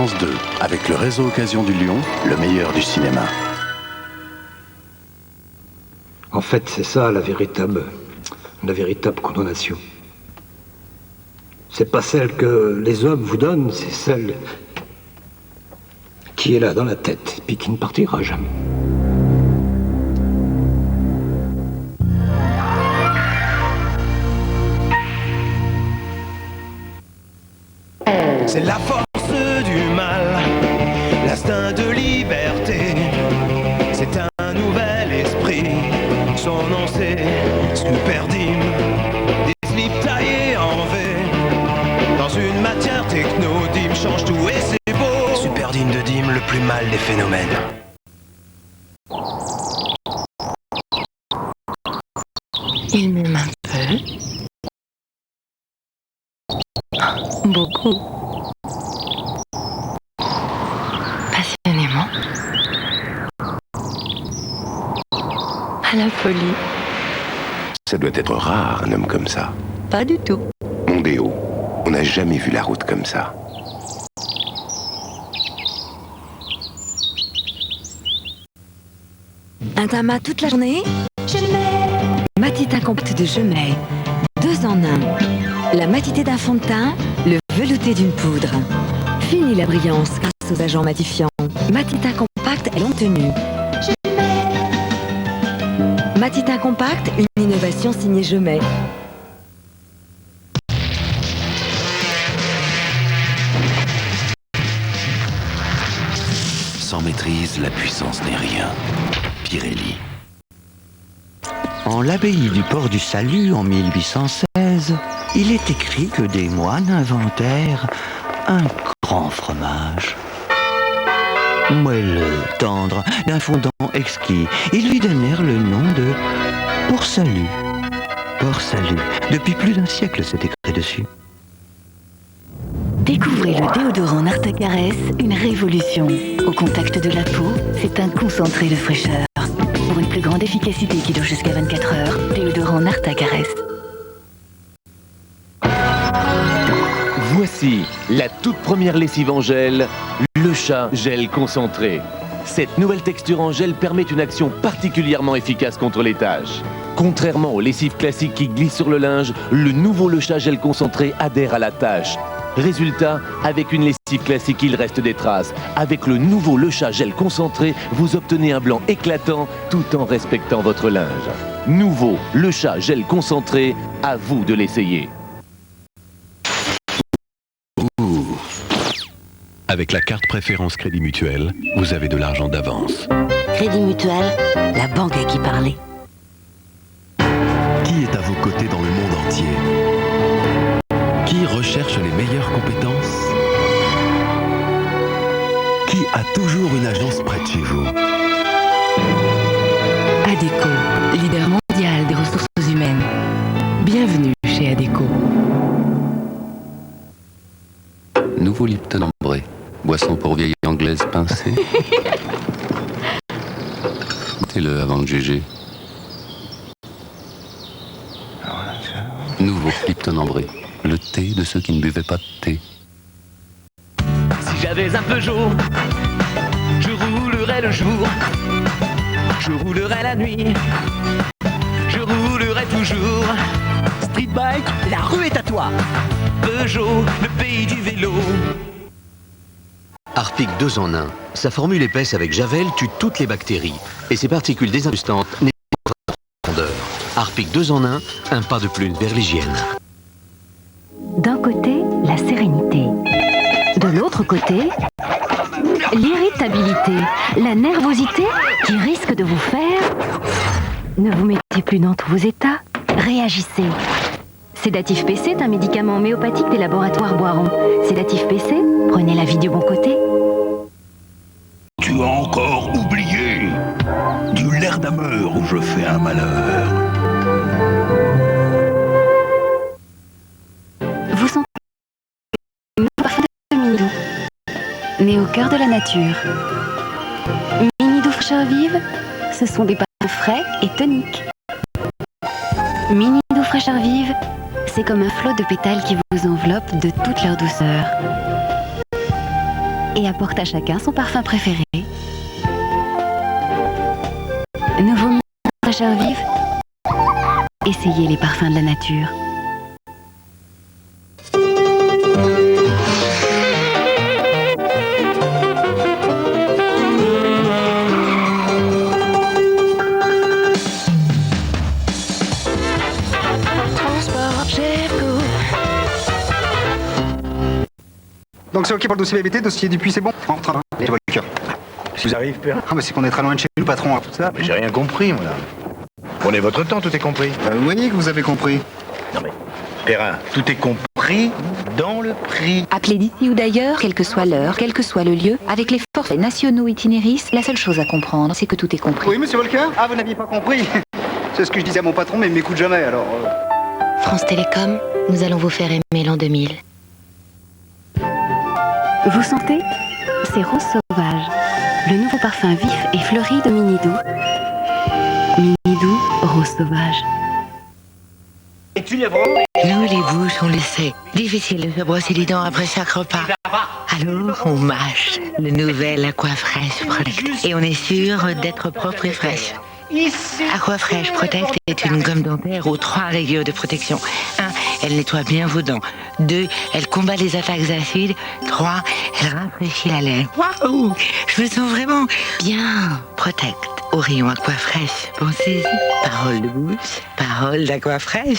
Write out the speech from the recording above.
France 2, avec le réseau Occasion du Lyon, le meilleur du cinéma. En fait, c'est ça la véritable condamnation. C'est pas celle que les hommes vous donnent, c'est celle qui est là dans la tête, puis qui ne partira jamais. C'est la force du mal, l'instinct de liberté. C'est un nouvel esprit, son nom c'est Superdim. Des slips taillés en V, dans une matière techno. Dim change tout et c'est beau. Superdim de Dim, le plus mal des phénomènes. Il m'aime un peu. Beaucoup. Passionnément. À la folie. Ça doit être rare, un homme comme ça. Pas du tout. Mondéo, on n'a jamais vu la route comme ça. Un tamas toute la journée. Je mets. Matita compacte de Je mets. 2 en 1. La matité d'un fond de teint, le velouté d'une poudre. Fini la brillance grâce aux agents matifiants. Matita Compact est longue tenue. Je mets. Matita Compact, une innovation signée Je mets. Sans maîtrise, la puissance n'est rien. Pirelli. En l'abbaye du port du Salut, en 1816, il est écrit que des moines inventèrent un grand fromage. Moelleux, tendre, d'un fondant exquis, ils lui donnèrent le nom de Port-Salut. Port-Salut. Depuis plus d'un siècle, c'est écrit dessus. Découvrez le déodorant Nartacarès, une révolution. Au contact de la peau, c'est un concentré de fraîcheur. Pour une plus grande efficacité qui dure jusqu'à 24 heures, déodorant Nartacarès. Voici la toute première lessive en gel, le chat gel concentré. Cette nouvelle texture en gel permet une action particulièrement efficace contre les taches. Contrairement aux lessives classiques qui glissent sur le linge, le nouveau le chat gel concentré adhère à la tâche. Résultat, avec une lessive classique, il reste des traces. Avec le nouveau Le Chat Gel concentré, vous obtenez un blanc éclatant tout en respectant votre linge. Nouveau Le Chat Gel concentré, à vous de l'essayer. Avec la carte préférence Crédit Mutuel, vous avez de l'argent d'avance. Crédit Mutuel, la banque à qui parler. Qui est à vos côtés dans le monde entier? Qui recherche les meilleures compétences? Qui a toujours une agence près de chez vous? ADECO, leader mondial des ressources humaines. Bienvenue chez ADECO. Nouveau Lipton ambré. Boisson pour vieille anglaise pincée. Goûtez-le avant de juger. Nouveau Lipton ambré. Le thé de ceux qui ne buvaient pas de thé. Si j'avais un Peugeot, je roulerais le jour, je roulerais la nuit, je roulerais toujours. Street bike, la rue est à toi. Peugeot, le pays du vélo. Harpic 2 en 1. Sa formule épaisse avec Javel tue toutes les bactéries. Et ses particules désinfestantes nettoient la profondeur. Harpic 2 en 1, un pas de plus vers l'hygiène. D'un côté, la sérénité. De l'autre côté, l'irritabilité, la nervosité qui risque de vous faire... Ne vous mettez plus dans tous vos états, réagissez. Sédatif PC est un médicament homéopathique des laboratoires Boiron. Sédatif PC, prenez la vie du bon côté. Tu as encore oublié du Lerdamer où je fais un malheur. Vous sentez le parfum de Minidou, né au cœur de la nature. Minidou fraîcheur vive, ce sont des parfums frais et toniques. Minidou fraîcheur vive, c'est comme un flot de pétales qui vous enveloppe de toute leur douceur. et apporte à chacun son parfum préféré. Nouveau fraîcheur vive. Essayez les parfums de la nature. Donc c'est ok pour le dossier BBT, dossier du puits c'est bon? En train, les voitures. Si vous arrivez, père. Ah mais c'est qu'on est très loin de chez nous, patron, tout ça. Mais j'ai rien compris, moi, là. Prenez votre temps, tout est compris. Vous voyez que vous avez compris. Non mais, Perrin, tout est compris dans le prix. Appelez d'ici ou d'ailleurs, quelle que soit l'heure, quel que soit le lieu, avec les forfaits nationaux itinéris, la seule chose à comprendre, c'est que tout est compris. Oui, monsieur Volcker? Ah, vous n'aviez pas compris. C'est ce que je disais à mon patron, mais il m'écoute jamais, alors... France Télécom, nous allons vous faire aimer l'an 2000. Vous sentez? C'est Rose Sauvage, le nouveau parfum vif et fleuri de Minidou. Minidou, Rose Sauvage. Nous, les bouches, on le sait. Difficile de se brosser les dents après chaque repas. Alors, on mâche le nouvel Aquafresh Protect. Et on est sûr d'être propre et fraîche. Aquafresh Protect est une gomme dentaire aux 3 rayures de protection. 1. Elle nettoie bien vos dents. 2. Elle combat les attaques acides. 3. Elle rafraîchit la laine. Waouh! Je me sens vraiment bien. Protect au rayon Aquafresh. Pensez-y. Parole de bouche, parole d'Aquafresh.